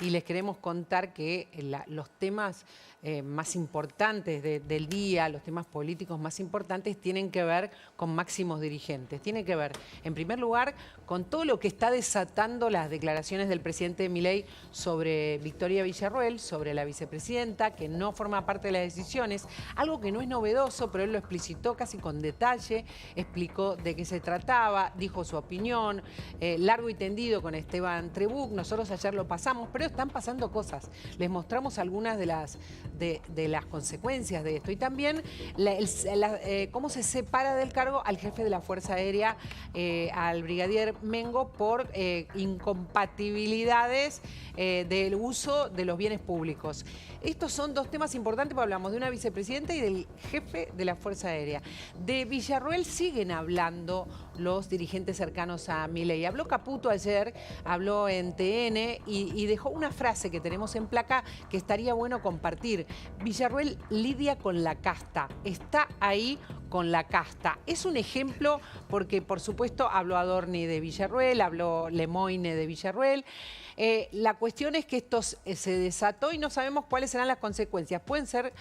y les queremos contar que los temas más importantes del día, los temas políticos más importantes tienen que ver con máximos dirigentes. Tiene que ver, en primer lugar, con todo lo que está desatando las declaraciones del presidente Milei sobre Victoria Villarroel, sobre la vicepresidenta, que no forma parte de las decisiones, algo que no es novedoso, pero él lo explicitó casi con detalle, explicó de qué se trataba, dijo su opinión, largo y tendido con Esteban Trebuch. Nosotros ayer lo pasamos, pero están pasando cosas. Les mostramos algunas de las consecuencias de esto y también cómo se separa del cargo al jefe de la Fuerza Aérea, al brigadier Mengo, por incompatibilidades del uso de los bienes públicos. Estos son dos temas importantes porque hablamos de una vicepresidenta y del jefe de la Fuerza Aérea. De Villarroel siguen hablando los dirigentes cercanos a Milei. Habló Caputo ayer, habló en TN y dejó una frase que tenemos en placa que estaría bueno compartir. Villarroel lidia con la casta, está ahí con la casta. Es un ejemplo porque, por supuesto, habló Adorni de Villarroel, habló Lemoine de Villarroel. La cuestión es que esto se desató y no sabemos cuáles serán las consecuencias. Pueden ser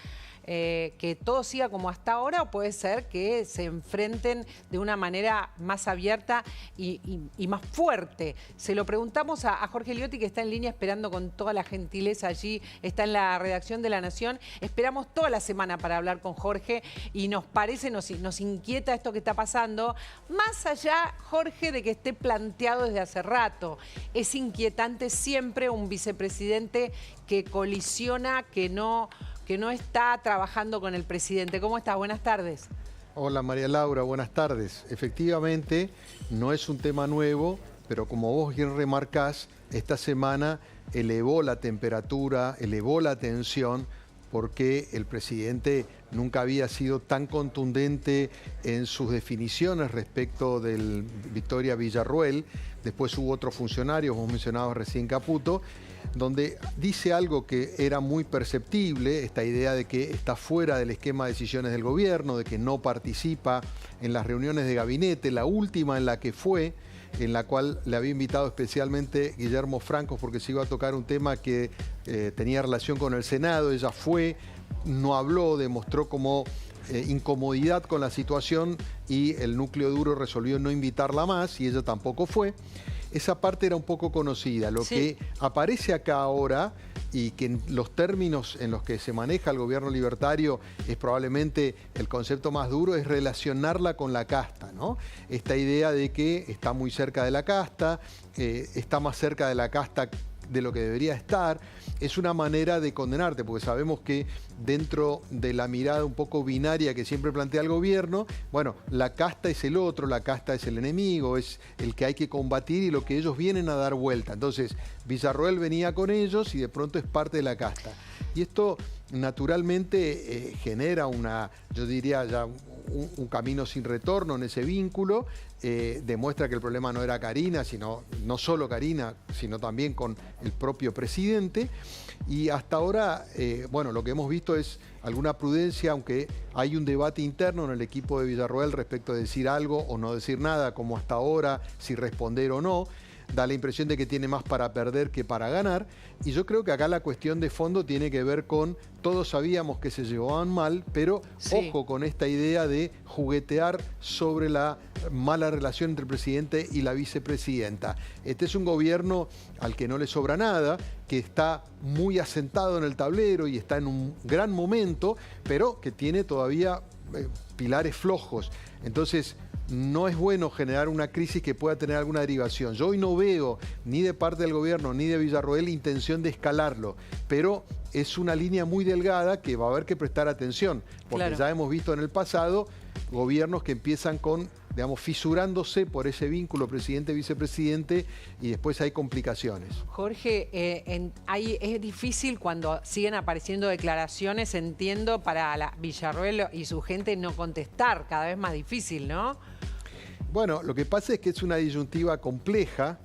que todo siga como hasta ahora o puede ser que se enfrenten de una manera más abierta y más fuerte. Se lo preguntamos a Jorge Liotti, que está en línea esperando con toda la gentileza allí, está en la redacción de La Nación. Esperamos toda la semana para hablar con Jorge y nos parece, nos inquieta esto que está pasando. Más allá, Jorge, de que esté planteado desde hace rato, es inquietante siempre un vicepresidente que colisiona, que no está trabajando con el presidente. ¿Cómo estás? Buenas tardes. Hola María Laura, buenas tardes. Efectivamente, no es un tema nuevo, pero como vos bien remarcás, esta semana elevó la temperatura, elevó la tensión, porque el presidente nunca había sido tan contundente en sus definiciones respecto del Victoria Villarroel. Después hubo otros funcionarios, vos mencionabas recién Caputo, donde dice algo que era muy perceptible, esta idea de que está fuera del esquema de decisiones del gobierno, de que no participa en las reuniones de gabinete, la última en la que fue, en la cual le había invitado especialmente Guillermo Franco porque se iba a tocar un tema que tenía relación con el Senado. Ella fue, no habló, demostró como incomodidad con la situación y el núcleo duro resolvió no invitarla más y ella tampoco fue. Esa parte era un poco conocida. Lo que aparece acá ahora y que en los términos en los que se maneja el gobierno libertario es probablemente el concepto más duro, es relacionarla con la casta, ¿no? Esta idea de que está muy cerca de la casta, está más cerca de la casta de lo que debería estar, es una manera de condenarte, porque sabemos que dentro de la mirada un poco binaria que siempre plantea el gobierno, bueno, la casta es el otro, la casta es el enemigo, es el que hay que combatir y lo que ellos vienen a dar vuelta. Entonces, Villarroel venía con ellos y de pronto es parte de la casta. Y esto naturalmente genera yo diría ya un camino sin retorno en ese vínculo. Demuestra que el problema no era Karina, no solo Karina, sino también con el propio presidente. Y hasta ahora, bueno, lo que hemos visto es alguna prudencia, aunque hay un debate interno en el equipo de Villarroel respecto de decir algo o no decir nada, como hasta ahora, si responder o no. Da la impresión de que tiene más para perder que para ganar. Y yo creo que acá la cuestión de fondo tiene que ver con, todos sabíamos que se llevaban mal, pero ojo con esta idea de juguetear sobre la mala relación entre el presidente y la vicepresidenta. Este es un gobierno al que no le sobra nada, que está muy asentado en el tablero y está en un gran momento, pero que tiene todavía pilares flojos. Entonces, no es bueno generar una crisis que pueda tener alguna derivación. Yo hoy no veo ni de parte del gobierno ni de Villarroel intención de escalarlo, pero es una línea muy delgada que va a haber que prestar atención, porque ya hemos visto en el pasado gobiernos que empiezan con, digamos, fisurándose por ese vínculo presidente-vicepresidente y después hay complicaciones. Jorge, es difícil cuando siguen apareciendo declaraciones, entiendo, para Villarroel y su gente no contestar, cada vez más difícil, ¿no? Bueno, lo que pasa es que es una disyuntiva compleja,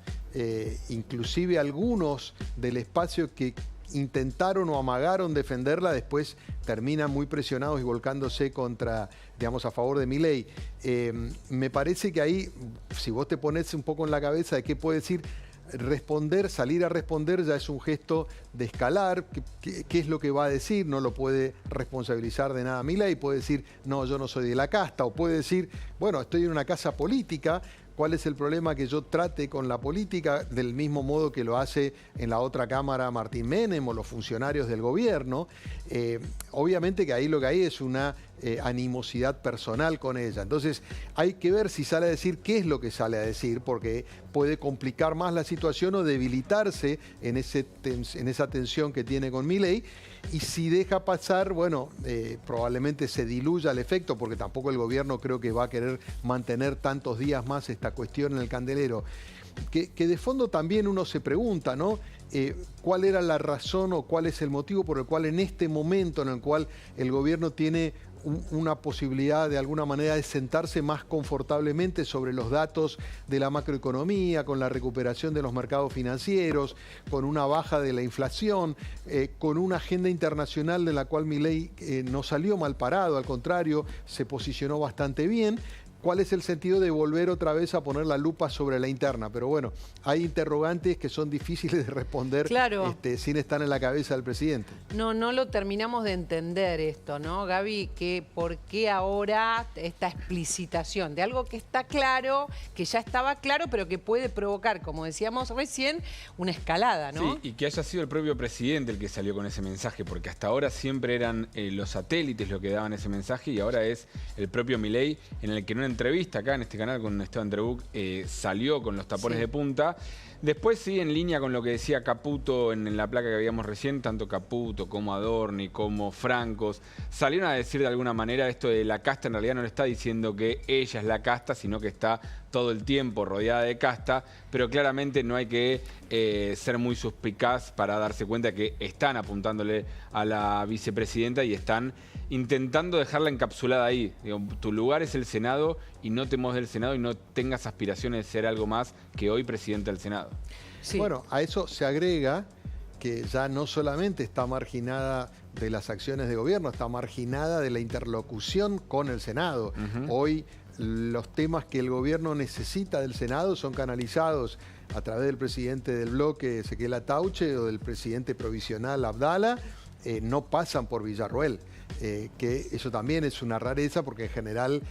inclusive algunos del espacio que intentaron o amagaron defenderla, después terminan muy presionados y volcándose contra, digamos, a favor de Milei. Me parece que ahí, si vos te pones un poco en la cabeza de qué puede decir, responder, salir a responder ya es un gesto de escalar. ¿Qué es lo que va a decir? No lo puede responsabilizar de nada Milei, puede decir, no, yo no soy de la casta, o puede decir, bueno, estoy en una casa política. ¿Cuál es el problema que yo trate con la política del mismo modo que lo hace en la otra Cámara Martín Menem o los funcionarios del gobierno? Obviamente que ahí lo que hay es una animosidad personal con ella. Entonces hay que ver si sale a decir qué es lo que sale a decir, porque puede complicar más la situación o debilitarse en esa tensión que tiene con Milei. Y si deja pasar, bueno, probablemente se diluya el efecto, porque tampoco el gobierno creo que va a querer mantener tantos días más esta cuestión en el candelero. Que de fondo también uno se pregunta, ¿no? ¿Cuál era la razón o cuál es el motivo por el cual en este momento en el cual el gobierno tiene una posibilidad de alguna manera de sentarse más confortablemente sobre los datos de la macroeconomía, con la recuperación de los mercados financieros, con una baja de la inflación, con una agenda internacional de la cual Milei no salió mal parado, al contrario, se posicionó bastante bien? ¿Cuál es el sentido de volver otra vez a poner la lupa sobre la interna? Pero bueno, hay interrogantes que son difíciles de responder, claro, sin estar en la cabeza del presidente. No lo terminamos de entender esto, ¿no, Gaby? ¿Por qué ahora esta explicitación de algo que está claro, que ya estaba claro, pero que puede provocar, como decíamos recién, una escalada, ¿no? Sí, y que haya sido el propio presidente el que salió con ese mensaje, porque hasta ahora siempre eran los satélites los que daban ese mensaje y ahora es el propio Milei, en el que en una entrevista acá en este canal con Esteban Trebuch salió con los tapones de punta. Después sí, en línea con lo que decía Caputo en la placa que veíamos recién, tanto Caputo como Adorni como Francos salieron a decir de alguna manera esto de la casta. En realidad no le está diciendo que ella es la casta, sino que está todo el tiempo rodeada de casta, pero claramente no hay que ser muy suspicaz para darse cuenta que están apuntándole a la vicepresidenta y están intentando dejarla encapsulada ahí. Digo, tu lugar es el Senado y no te muevas del Senado y no tengas aspiraciones de ser algo más que hoy presidente del Senado. Sí. Bueno, a eso se agrega que ya no solamente está marginada de las acciones de gobierno, está marginada de la interlocución con el Senado. Hoy los temas que el gobierno necesita del Senado son canalizados a través del presidente del bloque, Ezequiel Atauche, o del presidente provisional, Abdala, no pasan por Villarroel. Que eso también es una rareza, porque en general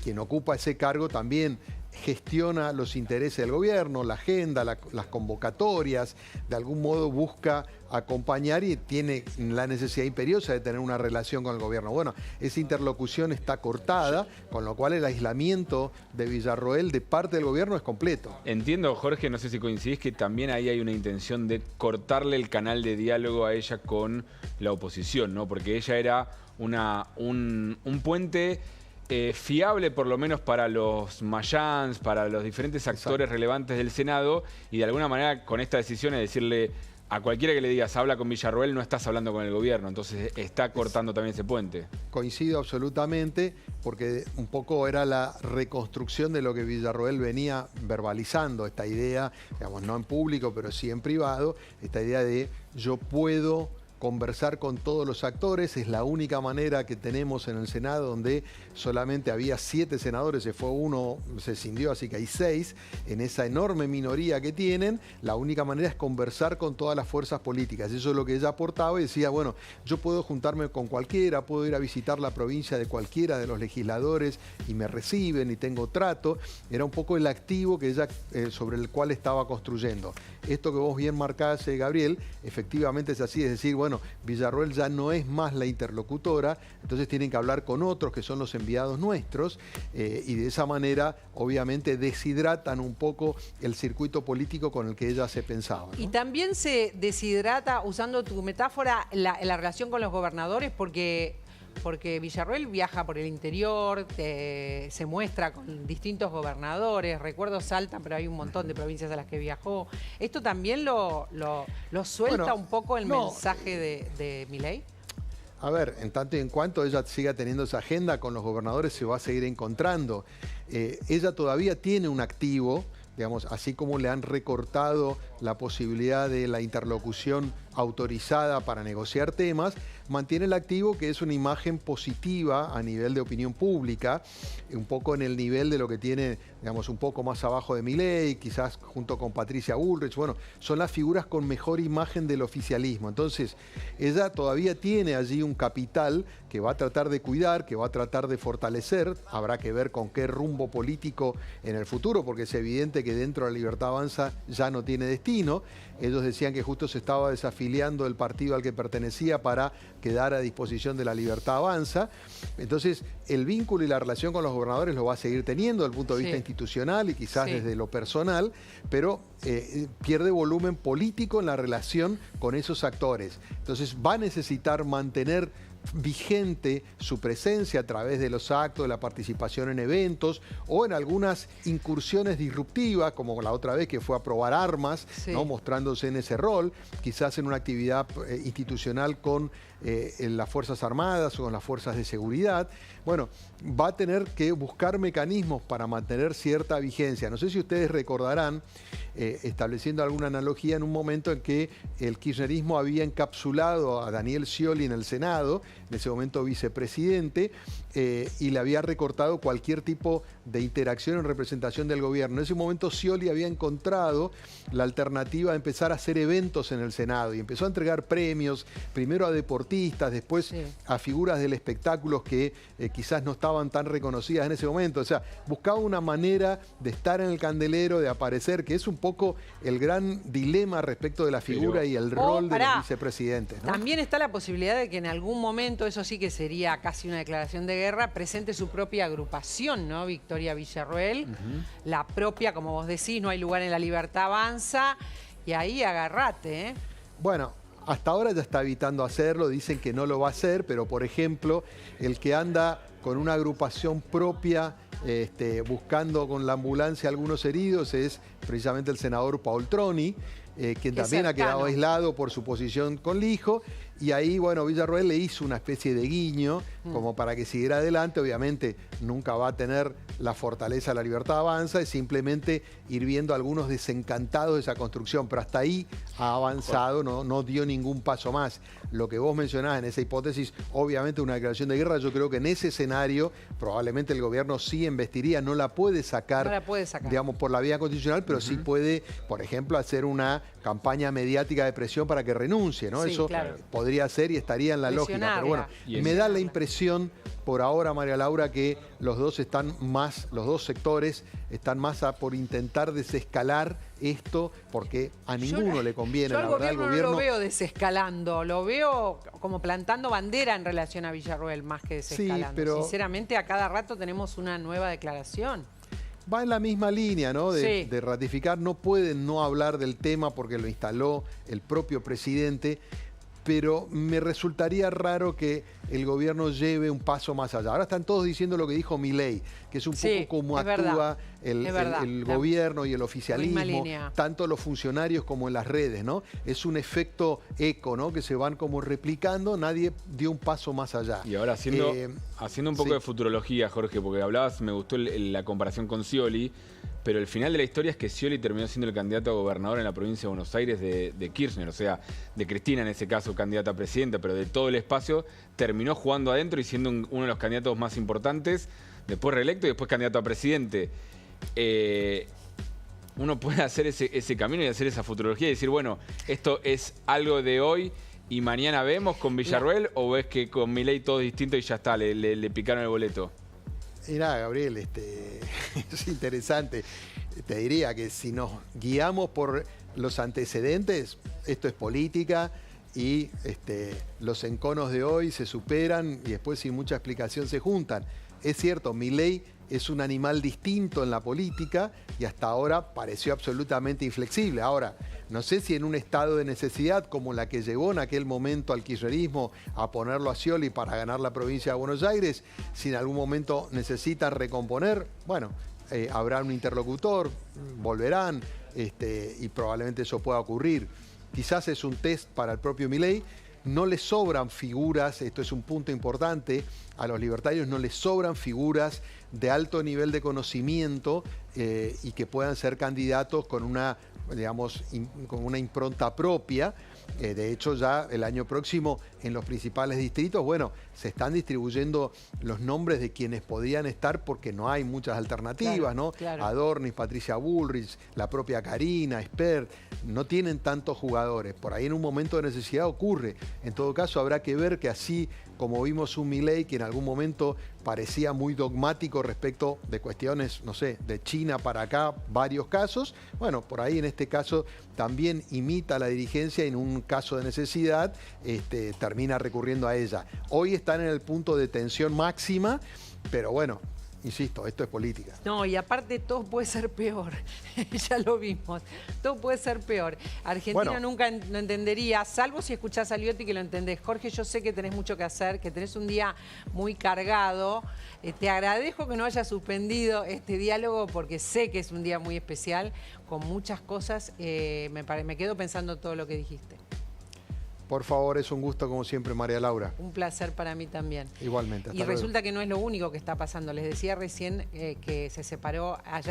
quien ocupa ese cargo también gestiona los intereses del gobierno, la agenda, las convocatorias, de algún modo busca acompañar y tiene la necesidad imperiosa de tener una relación con el gobierno. Bueno, esa interlocución está cortada, con lo cual el aislamiento de Villarroel de parte del gobierno es completo. Entiendo, Jorge, no sé si coincidís, que también ahí hay una intención de cortarle el canal de diálogo a ella con la oposición, ¿no? Porque ella era un puente fiable, por lo menos para los mayans, para los diferentes actores relevantes del Senado, y de alguna manera con esta decisión es decirle a cualquiera que le digas habla con Villarroel, no estás hablando con el gobierno, entonces está cortando también ese puente. Coincido absolutamente, porque un poco era la reconstrucción de lo que Villarroel venía verbalizando, esta idea, digamos, no en público, pero sí en privado, esta idea de yo puedo conversar con todos los actores, es la única manera que tenemos en el Senado, donde solamente había 7 senadores, se fue uno, se escindió, así que hay 6, en esa enorme minoría que tienen, la única manera es conversar con todas las fuerzas políticas. Eso es lo que ella aportaba y decía, bueno, yo puedo juntarme con cualquiera, puedo ir a visitar la provincia de cualquiera de los legisladores y me reciben y tengo trato. Era un poco el activo que ella, sobre el cual estaba construyendo. Esto que vos bien marcás, Gabriel, efectivamente es así, es decir, bueno, Villarroel ya no es más la interlocutora, entonces tienen que hablar con otros que son los enviados nuestros, y de esa manera obviamente deshidratan un poco el circuito político con el que ella se pensaba, ¿no? Y también se deshidrata, usando tu metáfora, la relación con los gobernadores, porque Villarroel viaja por el interior, se muestra con distintos gobernadores. Recuerdo Salta, pero hay un montón de provincias a las que viajó. ¿Esto también lo suelta, bueno, un poco el mensaje de Milei? A ver, en tanto y en cuanto ella siga teniendo esa agenda con los gobernadores, se va a seguir encontrando. Ella todavía tiene un activo, digamos, así como le han recortado la posibilidad de la interlocución autorizada para negociar temas, mantiene el activo, que es una imagen positiva a nivel de opinión pública, un poco en el nivel de lo que tiene, digamos, un poco más abajo de Milei, quizás junto con Patricia Bullrich. Bueno, son las figuras con mejor imagen del oficialismo. Entonces, ella todavía tiene allí un capital que va a tratar de cuidar, que va a tratar de fortalecer. Habrá que ver con qué rumbo político en el futuro, porque es evidente que dentro de la Libertad Avanza ya no tiene destino. Ellos decían que justo se estaba desafiliando del partido al que pertenecía para quedar a disposición de la Libertad Avanza. Entonces, el vínculo y la relación con los gobernadores lo va a seguir teniendo desde el punto de vista institucional y quizás desde lo personal, pero pierde volumen político en la relación con esos actores. Entonces, va a necesitar mantener vigente su presencia a través de los actos, de la participación en eventos o en algunas incursiones disruptivas, como la otra vez que fue a probar armas, ¿no? Mostrándose en ese rol, quizás en una actividad institucional con en las Fuerzas Armadas o con las Fuerzas de Seguridad. Bueno, va a tener que buscar mecanismos para mantener cierta vigencia. No sé si ustedes recordarán, estableciendo alguna analogía, en un momento en que el kirchnerismo había encapsulado a Daniel Scioli en el Senado, en ese momento vicepresidente, y le había recortado cualquier tipo de interacción en representación del gobierno. En ese momento Scioli había encontrado la alternativa de empezar a hacer eventos en el Senado y empezó a entregar premios, primero a deportistas, después a figuras del espectáculo que quizás no estaban tan reconocidas en ese momento. O sea, buscaba una manera de estar en el candelero, de aparecer, que es un poco el gran dilema respecto de la figura y el rol de los vicepresidentes, ¿no? También está la posibilidad de que en algún momento, eso sí que sería casi una declaración de guerra, presente su propia agrupación, ¿no? Victoria Villarroel, la propia, como vos decís, no hay lugar en la Libertad Avanza, y ahí agarrate, ¿eh? Bueno, hasta ahora ya está evitando hacerlo, dicen que no lo va a hacer, pero por ejemplo, el que anda con una agrupación propia, buscando con la ambulancia algunos heridos, es precisamente el senador Paul Troni, quien también ha quedado aislado por su posición con Lijo. Y ahí, bueno, Villarroel le hizo una especie de guiño como para que siguiera adelante. Obviamente nunca va a tener la fortaleza de la Libertad Avanza, es simplemente ir viendo algunos desencantados de esa construcción, pero hasta ahí ha avanzado, no dio ningún paso más. Lo que vos mencionás en esa hipótesis, obviamente una declaración de guerra, yo creo que en ese escenario probablemente el gobierno sí investiría, no la puede sacar, digamos, por la vía constitucional, pero sí puede, por ejemplo, hacer una campaña mediática de presión para que renuncie, ¿no? Sí, eso podría ser y estaría en la lógica. Pero bueno, me da la impresión por ahora, María Laura, que los dos sectores están más por intentar desescalar esto, porque a ninguno le conviene. La verdad, el gobierno no lo veo desescalando, lo veo como plantando bandera en relación a Villarroel, más que desescalando. Sí, pero sinceramente, a cada rato tenemos una nueva declaración. Va en la misma línea, ¿no? De ratificar. No pueden no hablar del tema porque lo instaló el propio presidente, pero me resultaría raro que el gobierno lleve un paso más allá. Ahora están todos diciendo lo que dijo Milei, que es un poco como actúa el gobierno y el oficialismo, tanto los funcionarios como en las redes, ¿no? Es un efecto eco, ¿no? Que se van como replicando, nadie dio un paso más allá. Y ahora haciendo un poco de futurología, Jorge, porque hablabas, me gustó la comparación con Scioli, pero el final de la historia es que Scioli terminó siendo el candidato a gobernador en la provincia de Buenos Aires de Kirchner, o sea, de Cristina en ese caso, candidata a presidenta, pero de todo el espacio terminó jugando adentro y siendo uno de los candidatos más importantes, después reelecto y después candidato a presidente. Uno puede hacer ese camino y hacer esa futurología y decir, bueno, esto es algo de hoy y mañana vemos con Villarroel, o ves que con Milei todo es distinto y ya está, le picaron el boleto. Mirá, Gabriel, es interesante. Te diría que si nos guiamos por los antecedentes, esto es política y los enconos de hoy se superan y después sin mucha explicación se juntan. Es cierto, Milei es un animal distinto en la política y hasta ahora pareció absolutamente inflexible. Ahora, no sé si en un estado de necesidad como la que llevó en aquel momento al kirchnerismo a ponerlo a Scioli para ganar la provincia de Buenos Aires, si en algún momento necesitan recomponer, bueno, habrá un interlocutor, volverán y probablemente eso pueda ocurrir. Quizás es un test para el propio Milei. No les sobran figuras, esto es un punto importante, a los libertarios no les sobran figuras de alto nivel de conocimiento y que puedan ser candidatos con una, digamos, con una impronta propia. De hecho, ya el año próximo en los principales distritos, bueno, se están distribuyendo los nombres de quienes podrían estar porque no hay muchas alternativas, Claro, ¿no? claro. Adornis, Patricia Bullrich, la propia Karina, Espert, no tienen tantos jugadores. Por ahí en un momento de necesidad ocurre. En todo caso, habrá que ver que así como vimos un Milei que en algún momento parecía muy dogmático respecto de cuestiones, no sé, de China para acá, varios casos. Bueno, por ahí en este caso también imita a la dirigencia y en un caso de necesidad termina recurriendo a ella. Hoy están en el punto de tensión máxima, pero bueno, insisto, esto es política. No, y aparte todo puede ser peor. Ya lo vimos. Todo puede ser peor. Argentina nunca lo entendería, salvo si escuchás a Liotti que lo entendés. Jorge, yo sé que tenés mucho que hacer, que tenés un día muy cargado. Te agradezco que no hayas suspendido este diálogo porque sé que es un día muy especial, con muchas cosas. Me quedo pensando todo lo que dijiste. Por favor, es un gusto como siempre, María Laura. Un placer para mí también. Igualmente. Y resulta que no es lo único que está pasando. Les decía recién que se separó ayer